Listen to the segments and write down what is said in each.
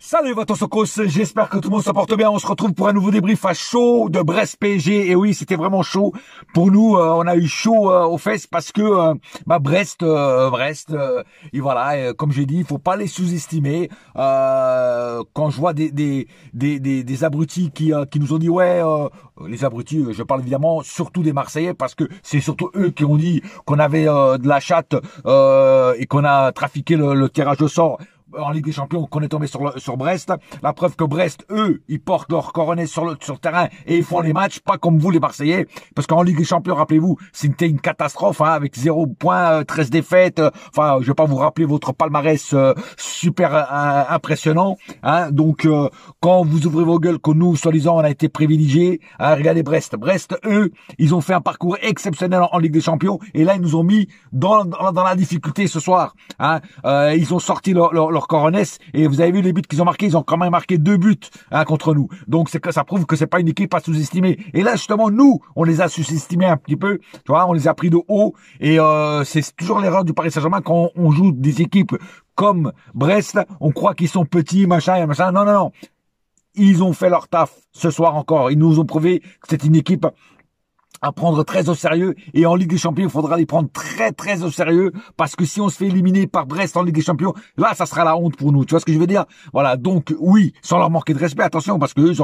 Salut votre Sokos, j'espère que tout le monde se porte bien. On se retrouve pour un nouveau débrief à chaud de Brest PSG. Et oui, c'était vraiment chaud. Pour nous, on a eu chaud aux fesses parce que Brest, et voilà, comme j'ai dit, il faut pas les sous-estimer. Quand je vois des abrutis qui nous ont dit les abrutis, je parle évidemment surtout des Marseillais parce que c'est surtout eux qui ont dit qu'on avait de la chatte et qu'on a trafiqué le tirage au sort en Ligue des Champions, qu'on est tombé sur Brest. La preuve que Brest, eux, ils portent leur coronet sur le terrain et ils font les matchs, pas comme vous les Marseillais, parce qu'en Ligue des Champions, rappelez-vous, c'était une catastrophe, avec 0 points, 13 défaites. Enfin, je vais pas vous rappeler votre palmarès super impressionnant. Donc, quand vous ouvrez vos gueules que nous, soi-disant, on a été privilégiés, regardez Brest. Brest, eux, ils ont fait un parcours exceptionnel en Ligue des Champions et là, ils nous ont mis dans la difficulté ce soir. Ils ont sorti leur coronesse et vous avez vu les buts qu'ils ont marqués, ils ont quand même marqué 2 buts contre nous. Donc c'est que ça prouve que c'est pas une équipe à sous-estimer. Et là justement nous, on les a sous-estimés un petit peu, tu vois, on les a pris de haut et c'est toujours l'erreur du Paris Saint-Germain quand on joue des équipes comme Brest, on croit qu'ils sont petits, machin. Non. Ils ont fait leur taf ce soir encore. Ils nous ont prouvé que c'est une équipe à prendre très au sérieux, et en Ligue des Champions, il faudra les prendre très au sérieux, parce que si on se fait éliminer par Brest en Ligue des Champions, là, ça sera la honte pour nous. Tu vois ce que je veux dire? Voilà. Donc, oui, sans leur manquer de respect, attention, parce que eux,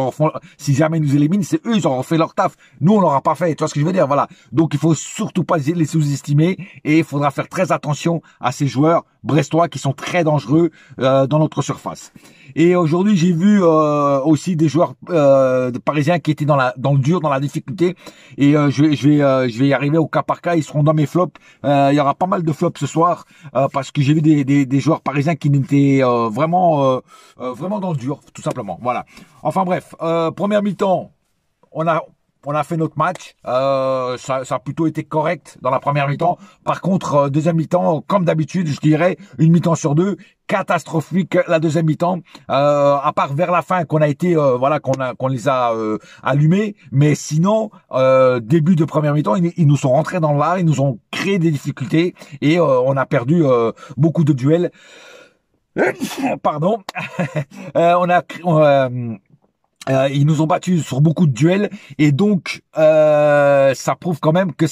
si jamais ils nous éliminent, c'est eux, ils auront fait leur taf. Nous, on l'aura pas fait. Tu vois ce que je veux dire? Voilà. Donc, il faut surtout pas les sous-estimer, et il faudra faire très attention à ces joueurs brestois qui sont très dangereux dans notre surface. Et aujourd'hui, j'ai vu aussi des joueurs parisiens qui étaient dans le dur, dans la difficulté. Et je vais y arriver au cas par cas. Ils seront dans mes flops. Il y aura pas mal de flops ce soir parce que j'ai vu des joueurs parisiens qui étaient vraiment dans le dur, tout simplement. Voilà. Enfin bref, première mi-temps, on a fait notre match. Ça a plutôt été correct dans la première mi-temps. Par contre, deuxième mi-temps, comme d'habitude, je dirais une mi-temps sur deux, catastrophique la deuxième mi-temps. À part vers la fin qu'on a été, qu'on les a allumés. Mais sinon, début de première mi-temps, ils nous sont rentrés dans l'art, ils nous ont créé des difficultés et on a perdu beaucoup de duels. Pardon. Ils nous ont battus sur beaucoup de duels et donc ça prouve quand même que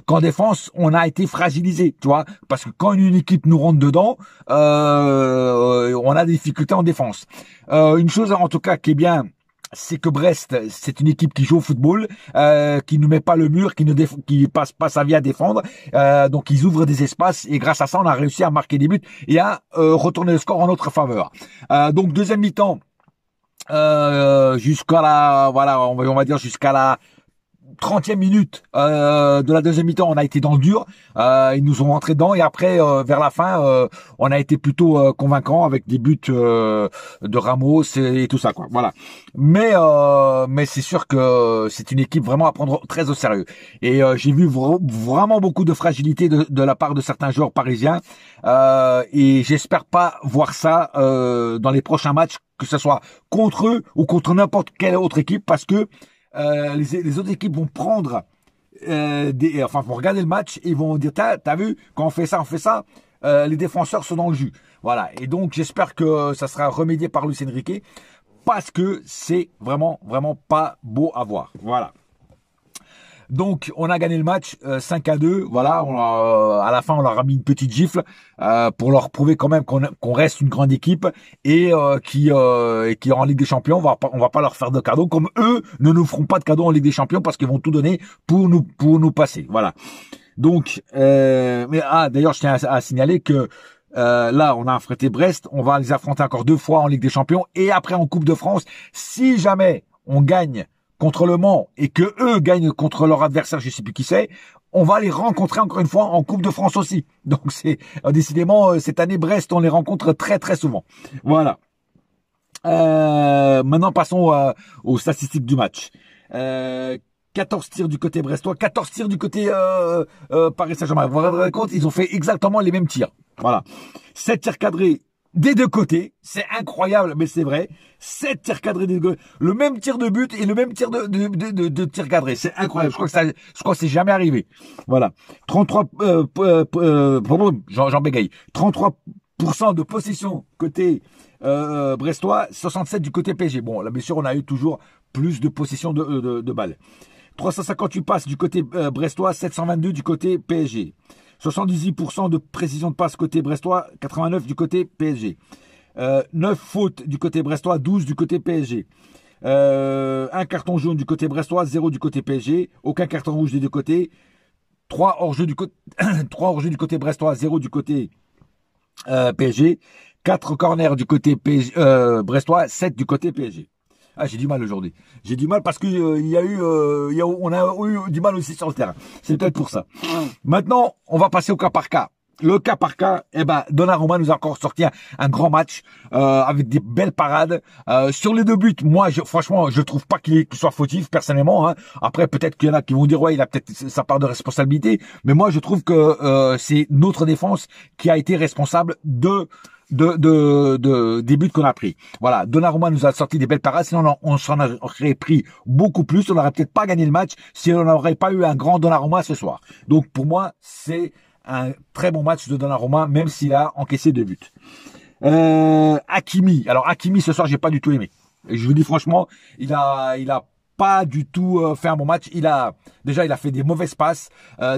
qu'en défense on a été fragilisé, tu vois, parce que quand une équipe nous rentre dedans, on a des difficultés en défense. Une chose en tout cas qui est bien, c'est que Brest, c'est une équipe qui joue au football, qui ne met pas le mur, qui passe pas sa vie à défendre. Donc ils ouvrent des espaces et grâce à ça on a réussi à marquer des buts et à retourner le score en notre faveur. Donc deuxième mi-temps. Jusqu'à on va dire jusqu'à la 30e minute de la deuxième mi-temps, on a été dans le dur. Ils nous ont rentré dedans et après vers la fin, on a été plutôt convaincant avec des buts de Ramos et tout ça quoi. Voilà. Mais c'est sûr que c'est une équipe vraiment à prendre très au sérieux. Et j'ai vu vraiment beaucoup de fragilité de la part de certains joueurs parisiens. Et j'espère pas voir ça dans les prochains matchs, que ce soit contre eux ou contre n'importe quelle autre équipe, parce que les autres équipes vont prendre vont regarder le match et vont dire t'as vu, quand on fait ça, les défenseurs sont dans le jus. Voilà. Et donc j'espère que ça sera remédié par Luis Enrique, parce que c'est vraiment pas beau à voir. Voilà. Donc on a gagné le match 5-2. Voilà, à la fin on leur a mis une petite gifle pour leur prouver quand même qu'on reste une grande équipe et qui est en Ligue des Champions. On va pas leur faire de cadeaux, comme eux ne nous feront pas de cadeaux en Ligue des Champions, parce qu'ils vont tout donner pour nous passer. Voilà. Donc d'ailleurs je tiens à signaler que là, on a affronté Brest. On va les affronter encore 2 fois en Ligue des Champions et après en Coupe de France. Si jamais on gagne contre le Mans et que eux gagnent contre leur adversaire, je sais plus qui c'est, on va les rencontrer encore une fois en Coupe de France aussi. Donc c'est décidément cette année Brest, on les rencontre très souvent. Voilà. Maintenant passons aux statistiques du match. 14 tirs du côté brestois, 14 tirs du côté Paris Saint-Germain. Vous vous rendez compte, ils ont fait exactement les mêmes tirs. Voilà. 7 tirs cadrés des deux côtés. C'est incroyable, mais c'est vrai. 7 tirs cadrés des deux côtés. Le même tir de but et le même tir de tir cadré. C'est incroyable. Je crois que c'est jamais arrivé. Voilà. 33, j'en bégaye. 33 % de possession côté brestois, 67 du côté PSG. Bon, là bien sûr, on a eu toujours plus de possession de balles. 358 passes du côté brestois, 722 du côté PSG. 78% de précision de passe côté brestois, 89 du côté PSG. 9 fautes du côté brestois, 12 du côté PSG. Un carton jaune du côté brestois, 0 du côté PSG. Aucun carton rouge des deux côtés. 3 hors-jeu du côté brestois, 0 du côté PSG. 4 corners du côté PSG, brestois, 7 du côté PSG. Ah, j'ai du mal aujourd'hui. J'ai du mal parce que on a eu du mal aussi sur le terrain. C'est peut-être pour ça. Maintenant, on va passer au cas par cas. Le cas par cas, Donnarumma nous a encore sorti un grand match avec des belles parades. Sur les deux buts, moi, franchement, je trouve pas qu'il soit fautif personnellement. Hein. Après, peut-être qu'il y en a qui vont dire ouais, il a peut-être sa part de responsabilité, mais moi, je trouve que c'est notre défense qui a été responsable des buts qu'on a pris. Voilà, Donnarumma nous a sorti des belles parades, sinon on s'en aurait pris beaucoup plus, on n'aurait peut-être pas gagné le match si on n'aurait pas eu un grand Donnarumma ce soir. Donc pour moi, c'est un très bon match de Donnarumma, même s'il a encaissé 2 buts. Hakimi. Alors Hakimi ce soir, j'ai pas du tout aimé. Et je vous dis franchement, il a pas du tout fait un bon match. Il a fait des mauvaises passes,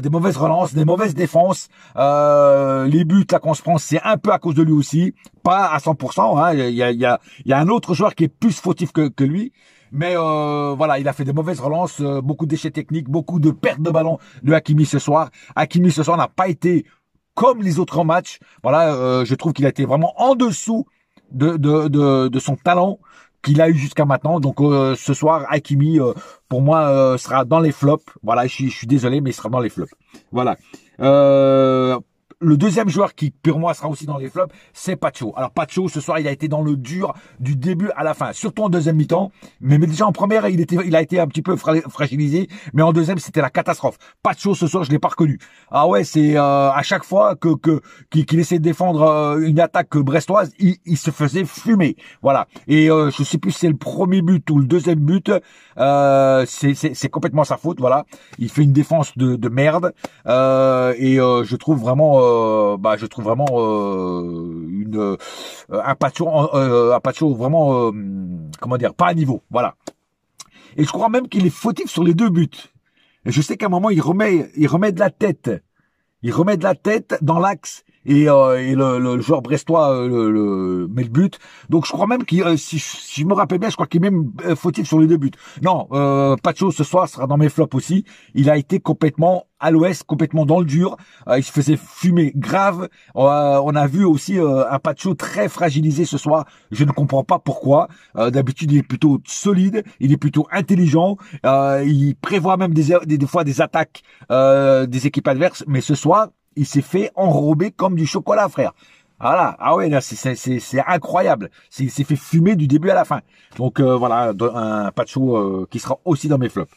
des mauvaises relances, des mauvaises défenses. Les buts là qu'on se prend, c'est un peu à cause de lui aussi, pas à 100%. Hein. Il y a un autre joueur qui est plus fautif que lui. Mais voilà, il a fait des mauvaises relances, beaucoup de déchets techniques, beaucoup de pertes de ballon de Hakimi ce soir. Hakimi ce soir n'a pas été comme les autres matchs. Voilà, je trouve qu'il a été vraiment en dessous de son talent qu'il a eu jusqu'à maintenant. Donc ce soir, Hakimi, pour moi, sera dans les flops. Voilà, je suis désolé, mais il sera dans les flops. Voilà. Le deuxième joueur qui, pour moi, sera aussi dans les flops, c'est Pacho. Alors, Pacho, ce soir, il a été dans le dur du début à la fin, surtout en deuxième mi-temps. Mais déjà en première, il a été un petit peu fragilisé. Mais en deuxième, c'était la catastrophe. Pacho, ce soir, je l'ai pas reconnu. Ah ouais, c'est à chaque fois qu'il essayait de défendre une attaque brestoise, il se faisait fumer. Voilà. Et je sais plus si c'est le premier but ou le deuxième but. C'est complètement sa faute. Voilà. Il fait une défense de merde. Et je trouve vraiment un Pacho vraiment comment dire, pas à niveau, voilà. Et je crois même qu'il est fautif sur les 2 buts. Et je sais qu'à un moment il remet de la tête. Il remet de la tête dans l'axe et le joueur brestois met le but. Donc je crois même qu'il, si je me rappelle bien, je crois qu'il est même fautif sur les 2 buts. Non, Pacho ce soir sera dans mes flops aussi. Il a été complètement à l'ouest, complètement dans le dur. Il se faisait fumer grave. On a vu aussi un Pacho très fragilisé ce soir. Je ne comprends pas pourquoi. D'habitude, il est plutôt solide, il est plutôt intelligent. Il prévoit même des fois des attaques des équipes adverses. Mais ce soir, il s'est fait enrober comme du chocolat, frère. Voilà. Ah ouais, là, c'est incroyable. Il s'est fait fumer du début à la fin. Donc voilà, un Pacho qui sera aussi dans mes flops.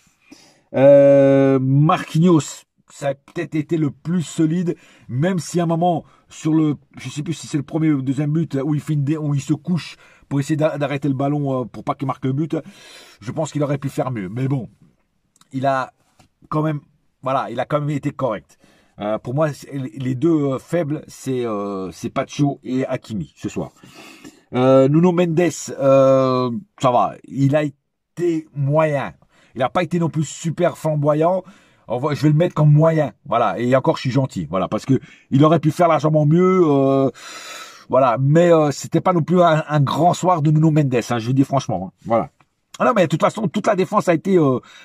Marquinhos, ça a peut-être été le plus solide, même si à un moment, je sais plus si c'est le premier ou le deuxième but, où il se couche pour essayer d'arrêter le ballon pour pas qu'il marque le but, je pense qu'il aurait pu faire mieux. Mais bon, il a quand même été correct. Pour moi, les deux faibles, c'est Pacho et Hakimi ce soir. Nuno Mendes, ça va, il a été moyen. Il n'a pas été non plus super flamboyant. Je vais le mettre comme moyen. Voilà. Et encore, je suis gentil. Voilà. Parce que il aurait pu faire largement mieux. Voilà. Mais c'était pas non plus un grand soir de Nuno Mendes. Hein, je vous dis franchement. Hein. Voilà. Ah non, mais de toute façon, toute la défense a été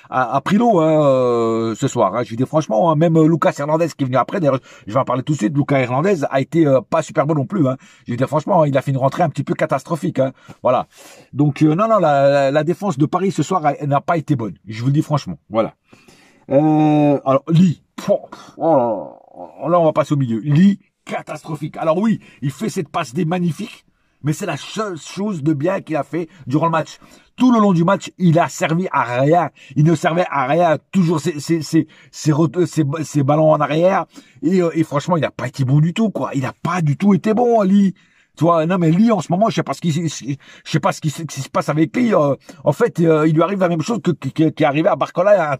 a pris l'eau ce soir. Hein. Je vous dis franchement, hein, même Lucas Hernandez qui est venu après, d'ailleurs, je vais en parler tout de suite. Lucas Hernandez a été pas super bon non plus. Hein. Je veux dire franchement, il a fait une rentrée un petit peu catastrophique. Hein. Voilà. Donc non, la défense de Paris ce soir n'a pas été bonne. Je vous le dis franchement. Voilà. Alors Lee, là on va passer au milieu. Lee, catastrophique. Alors oui, il fait cette passe des magnifiques. Mais c'est la seule chose de bien qu'il a fait durant le match. Tout le long du match, il a servi à rien. Il ne servait à rien. Toujours ses ballons en arrière. Et franchement, il n'a pas été bon du tout, quoi. Il n'a pas du tout été bon, Lee. Tu vois, non, mais Lee, en ce moment, je sais pas ce qui se passe avec Lee. En fait, il lui arrive la même chose qui est arrivé à Barcola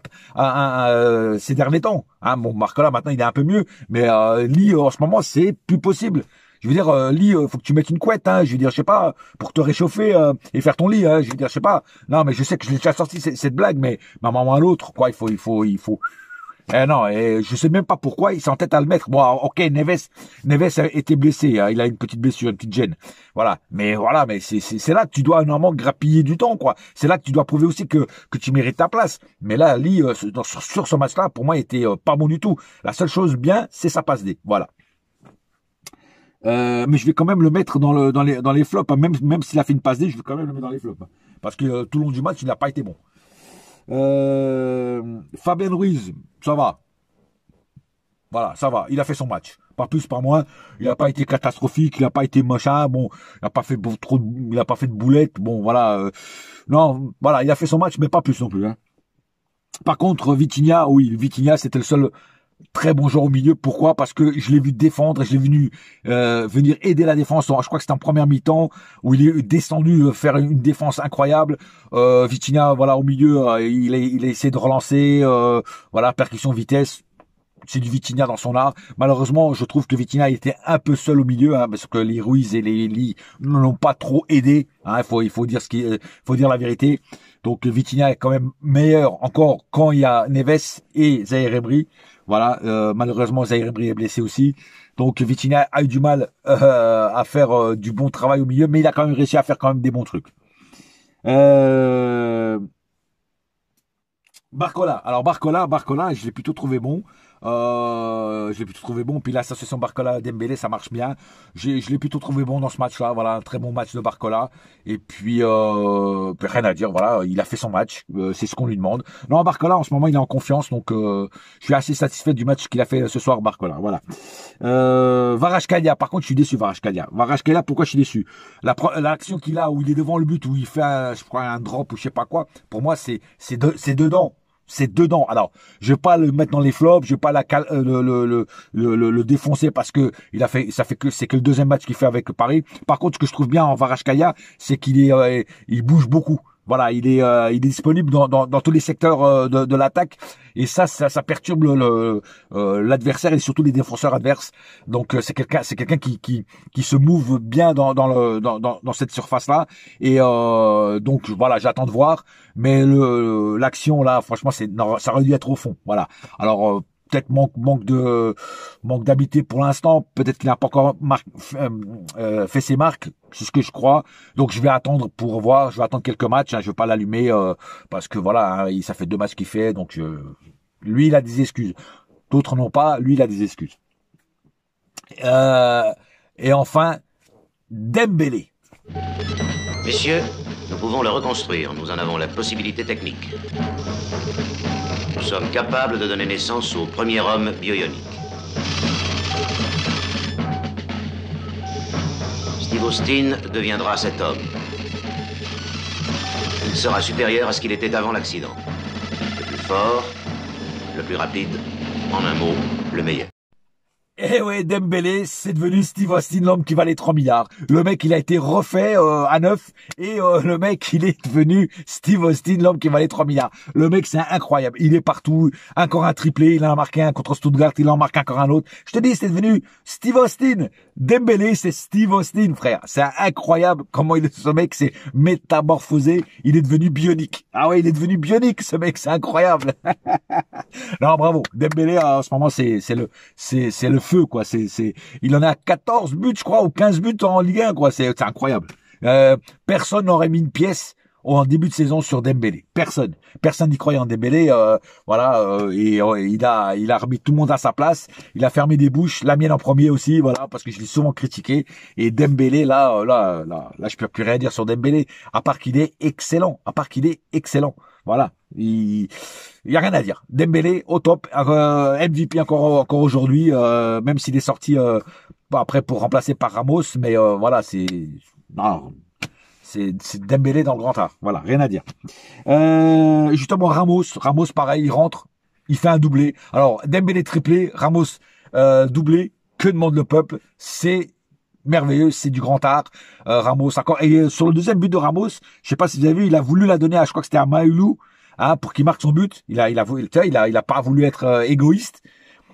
ces derniers temps. Hein, bon, Barcola, maintenant, il est un peu mieux. Mais Lee, en ce moment, c'est plus possible. Je veux dire, lit, faut que tu mettes une couette, hein. Je veux dire, je sais pas, pour te réchauffer et faire ton lit, hein. Je veux dire, je sais pas. Non, mais je sais que je l'ai déjà sorti cette blague, mais ma maman à l'autre, quoi, il faut. Non, et je sais même pas pourquoi il s'entête à le mettre. Bon, ok, Neves a été blessé, hein, il a une petite blessure, une petite gêne. Voilà, mais c'est là que tu dois normalement grappiller du temps, quoi. C'est là que tu dois prouver aussi que tu mérites ta place. Mais là, Lee, sur ce match-là, pour moi, il était pas bon du tout. La seule chose bien, c'est sa passe D. Voilà. Mais je vais quand même le mettre dans les flops, hein. Même s'il a fait une passe D, je vais quand même le mettre dans les flops, hein. Parce que tout le long du match, il n'a pas été bon. Fabien Ruiz, ça va. Voilà, ça va. Il a fait son match. Pas plus, pas moins. Il n'a pas été catastrophique. Il n'a pas été machin. Bon, il n'a pas fait il a pas fait de boulettes. Bon, voilà. Non, voilà, il a fait son match, mais pas plus non plus, hein. Par contre, Vitinha, oui, Vitinha, c'était le seul très bon joueur au milieu. Pourquoi? Parce que je l'ai vu défendre, je l'ai vu venir aider la défense. Je crois que c'était en première mi-temps où il est descendu faire une défense incroyable. Vitinha, voilà, au milieu, il a essayé de relancer, voilà, percussion, vitesse. C'est du Vitinha dans son art. Malheureusement, je trouve que Vitinha était un peu seul au milieu, hein, parce que les Ruiz et les Lee ne l'ont pas trop aidé. Hein, il faut dire faut dire la vérité. Donc Vitinha est quand même meilleur encore quand il y a Neves et Zahir Emery. Voilà, malheureusement Zahir Emery est blessé aussi. Donc Vitinha a eu du mal à faire du bon travail au milieu, mais il a quand même réussi à faire quand même des bons trucs. Barcola. Alors Barcola, je l'ai plutôt trouvé bon. Je l'ai plutôt trouvé bon. Puis l'association Barcola-Dembélé, ça marche bien. Je l'ai plutôt trouvé bon dans ce match-là. Voilà, un très bon match de Barcola. Et puis, rien à dire. Voilà, il a fait son match. C'est ce qu'on lui demande. Non, Barcola, en ce moment, il est en confiance. Donc, je suis assez satisfait du match qu'il a fait ce soir, Barcola. Voilà. Kvaratskhelia. Par contre, je suis déçu, Kvaratskhelia. Kvaratskhelia, pourquoi je suis déçu? L'action qu'il a, où il est devant le but, où il fait, je crois, un drop ou je sais pas quoi. Pour moi, c'est dedans. C'est dedans. Alors, je vais pas le mettre dans les flops, je vais pas le défoncer parce que c'est que le deuxième match qu'il fait avec Paris. Par contre, ce que je trouve bien en Kvaratskhelia, c'est il bouge beaucoup. Voilà, il est disponible dans tous les secteurs de l'attaque et ça perturbe l'adversaire et surtout les défenseurs adverses. Donc c'est quelqu'un qui se mouve bien dans cette surface là et donc voilà, j'attends de voir. Mais l'action là, franchement, ça aurait dû être au fond. Voilà. Alors peut-être manque d'habitude pour l'instant. Peut-être qu'il n'a pas encore fait ses marques. C'est ce que je crois. Donc je vais attendre pour voir. Je vais attendre quelques matchs. Hein, je vais pas l'allumer parce que voilà, hein, ça fait 2 matchs qu'il fait. Donc lui, il a des excuses. D'autres n'ont pas. Lui, il a des excuses. Et enfin, Dembélé. Messieurs, nous pouvons le reconstruire. Nous en avons la possibilité technique. Nous sommes capables de donner naissance au premier homme bioionique. Steve Austin deviendra cet homme. Il sera supérieur à ce qu'il était avant l'accident. Le plus fort, le plus rapide, en un mot, le meilleur. Eh ouais, Dembélé, c'est devenu Steve Austin, l'homme qui valait 3 milliards. Le mec, il a été refait à neuf et le mec, il est devenu Steve Austin, l'homme qui valait 3 milliards. Le mec, c'est incroyable. Il est partout. Encore un triplé. Il en a marqué un contre Stuttgart. Il en marque encore un autre. Je te dis, c'est devenu Steve Austin. Dembélé, c'est Steve Austin, frère. C'est incroyable comment ce mec s'est métamorphosé. Il est devenu bionique. Ah ouais, il est devenu bionique, ce mec. C'est incroyable. Non, bravo. Dembélé, en ce moment, c'est le feu, quoi. Il en a 14 buts, je crois, ou 15 buts en Ligue 1, quoi. C'est incroyable. Personne n'aurait mis une pièce en début de saison sur Dembélé. Personne n'y croyait en Dembélé. Il a remis tout le monde à sa place. Il a fermé des bouches, la mienne en premier aussi, voilà, parce que je l'ai souvent critiqué. Et Dembélé, là, je peux plus rien dire sur Dembélé, à part qu'il est excellent. Voilà. Il y a rien à dire. Dembélé au top, MVP encore aujourd'hui, même s'il est sorti après pour remplacer par Ramos, mais voilà, c'est Dembélé dans le grand art. Voilà, rien à dire. Justement Ramos pareil, il rentre, il fait un doublé. Alors Dembélé triplé, Ramos doublé, que demande le peuple? C'est merveilleux, c'est du grand art. Ramos encore, et sur le deuxième but de Ramos, je sais pas si vous avez vu, il a voulu la donner je crois que c'était à Maïlou, hein, pour qu'il marque son but. Il a pas voulu être égoïste,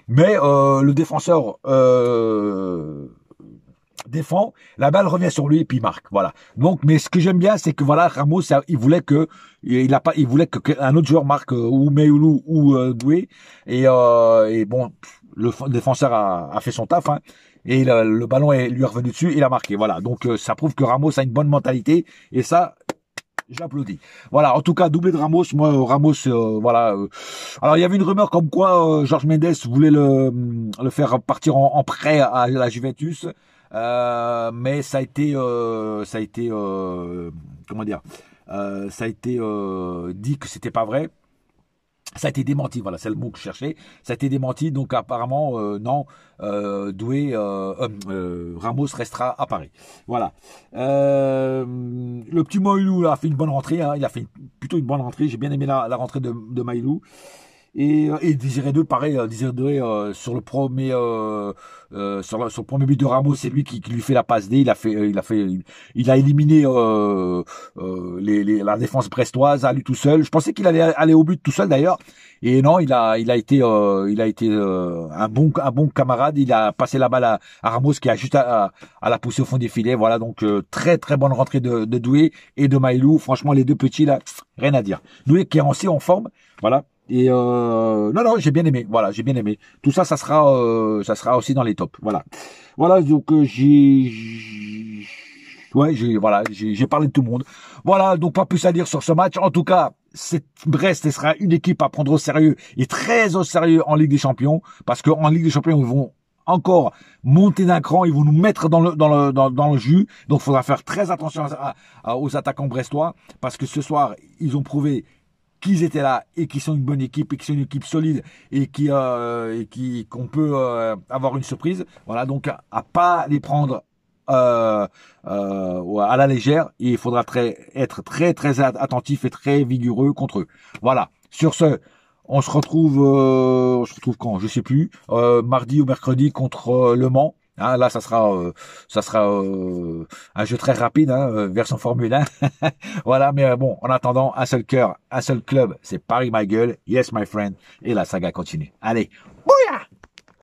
mais le défenseur défend, la balle revient sur lui et puis il marque. Voilà. Donc, mais ce que j'aime bien, c'est que voilà, Ramos, il voulait que qu'un autre joueur marque ou Mayoulou ou Doué. Et bon, le défenseur a fait son taf. Hein, et le ballon lui est revenu dessus, il a marqué. Voilà. Donc ça prouve que Ramos a une bonne mentalité et ça. J'applaudis. Voilà, en tout cas, doublé de Ramos. Moi, Ramos, voilà. Alors, il y avait une rumeur comme quoi Jorge Mendes voulait le faire partir en prêt à la Juventus, mais ça a été, comment dire, ça a été dit que c'était pas vrai. Ça a été démenti, voilà, c'est le mot que je cherchais. Ça a été démenti, donc apparemment, non, Doué, Ramos restera à Paris. Voilà. Le petit Maïlou a fait une bonne rentrée, hein, il a fait plutôt une bonne rentrée. J'ai bien aimé la rentrée de Maïlou. Et Désiré 2, pareil, Désiré 2 sur le premier sur le premier but de Ramos, c'est lui qui lui fait la passe D. Il a éliminé la défense brestoise à lui tout seul. Je pensais qu'il allait aller au but tout seul d'ailleurs, et non, il a été un bon camarade. Il a passé la balle à Ramos qui a juste à la pousser au fond des filets. Voilà, donc très très bonne rentrée de Doué et de Maïlou. Franchement, les deux petits là, rien à dire. Doué qui est en forme, voilà. Et non, j'ai bien aimé. Voilà, j'ai bien aimé. Tout ça, ça sera aussi dans les tops. Voilà. Donc j'ai parlé de tout le monde. Voilà, donc pas plus à dire sur ce match. En tout cas, Brest sera une équipe à prendre au sérieux et très au sérieux en Ligue des Champions, parce que en Ligue des Champions, ils vont encore monter d'un cran, ils vont nous mettre dans le jus. Donc, il faudra faire très attention aux attaquants brestois, parce que ce soir, ils ont prouvé qu'ils étaient là et qu'ils sont une bonne équipe et qu'ils sont une équipe solide et qu'on peut avoir une surprise. Voilà, donc à pas les prendre à la légère. Il faudra être très très attentif et très vigoureux contre eux. Voilà. Sur ce, on se retrouve quand, je sais plus, mardi ou mercredi contre Le Mans. Hein, là, ça sera un jeu très rapide, hein, version Formule 1. Voilà, mais bon, en attendant, un seul cœur, un seul club, c'est Paris, ma gueule. Yes, my friend. Et la saga continue. Allez, bouya!